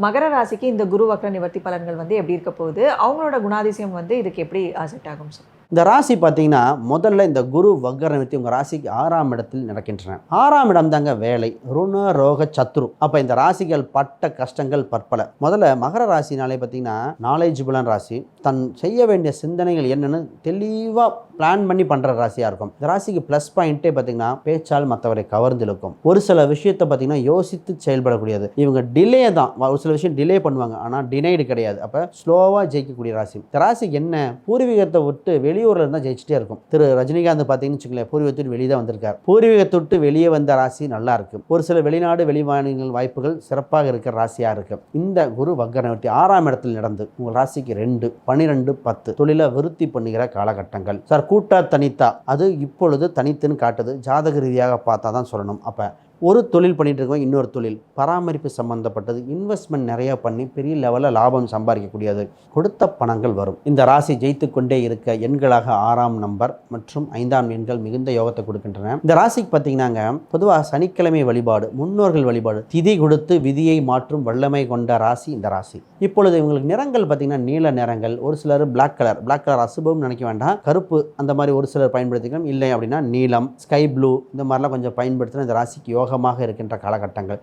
மகர ராசிக்கு இந்த குரு வக்ர நிவர்த்தி பலன்கள் வந்து எப்படி இருக்க போகுது? அவங்களோட குணாதிசயம் வந்து இதுக்கு எப்படி செட் ஆகும் சார்? இந்த ராசி பார்த்தீங்கன்னா, முதல்ல இந்த குரு வக்ர நிவர்த்தி உங்கள் ராசிக்கு 6ஆம் இடத்தில் நடக்கின்றன. 6ஆம் இடம் தாங்க வேலை, ருண ரோக சத்ரு. அப்போ இந்த ராசிகள் பட்ட கஷ்டங்கள் பற்பல. முதல்ல மகர ராசினாலே பார்த்தீங்கன்னா நாலேஜபிளான ராசி. தன் செய்ய வேண்டிய சிந்தனைகள் என்னன்னு தெளிவாக பிளான் பண்ணி பண்ணுற ராசியாக இருக்கும். இந்த ராசிக்கு ப்ளஸ் பாயிண்ட்டே பார்த்தீங்கன்னா பேச்சால் மற்றவரை கவர்ந்து இழுக்கும். ஒரு சில விஷயத்தை பார்த்தீங்கன்னா யோசித்து செயல்படக்கூடியது. இவங்க டிலே தான், ஒரு சில விஷயம் டிலே பண்ணுவாங்க, ஆனால் டினைடு கிடையாது. அப்போ ஸ்லோவாக ஜெயிக்கக்கூடிய ராசி. இந்த ராசிக்கு என்ன, பூர்வீகத்தை விட்டு வெளியூரில் இருந்தால் ஜெயிச்சிட்டே இருக்கும். திரு ரஜினிகாந்த் பார்த்தீங்கன்னு வச்சுக்கோங்களேன், பூர்வீகத்தை வெளியே தான் வந்திருக்கார். பூர்வீகத்தை விட்டு வெளியே வந்த ராசி நல்லா இருக்கு. ஒரு சில வெளிநாடு வெளிமாநில வாய்ப்புகள் சிறப்பாக இருக்கிற ராசியாக இருக்கு. இந்த குரு வக்ர நிவர்த்தி 6ஆம் இடத்தில் நடந்து உங்கள் ராசிக்கு 2, 12, 10 தொழிலை விருத்தி பண்ணுகிற காலகட்டங்கள். சார் கூட்டா தனித்தா, அது இப்பொழுது தனித்துன்னு காட்டுது. ஜாதக ரீதியாக பார்த்தா தான் சொல்லணும். அப்போ ஒரு தொழில் பண்ணிட்டு இருக்கோம், இன்னொரு தொழில் பராமரிப்பு சம்பந்தப்பட்டது, இன்வெஸ்ட்மெண்ட் நிறைய பண்ணி பெரிய லெவலில் லாபம் சம்பாதிக்கக்கூடியது, கொடுத்த பணங்கள் வரும். இந்த ராசி ஜெயித்து கொண்டே இருக்க எண்களாக 6ஆம் நம்பர் மற்றும் 5ஆம் எண்கள் மிகுந்த யோகத்தை கொடுக்கின்றன. இந்த ராசிக்கு பார்த்தீங்கன்னாங்க பொதுவாக சனிக்கிழமை வழிபாடு, முன்னோர்கள் வழிபாடு, திதி கொடுத்து விதியை மாற்றும் வல்லமை கொண்ட ராசி இந்த ராசி. இப்பொழுது இவங்களுக்கு நிறங்கள் பார்த்தீங்கன்னா நீல நிறங்கள், ஒரு சிலர் பிளாக் கலர் அசுபம் நினைக்க வேண்டாம், கருப்பு அந்த மாதிரி ஒரு சிலர் பயன்படுத்திக்கலாம். இல்லை அப்படின்னா நீலம், ஸ்கை ப்ளூ இந்த மாதிரிலாம் கொஞ்சம் பயன்படுத்தினா இந்த ராசிக்கு யோகமாக இருக்கின்ற காலகட்டங்கள்.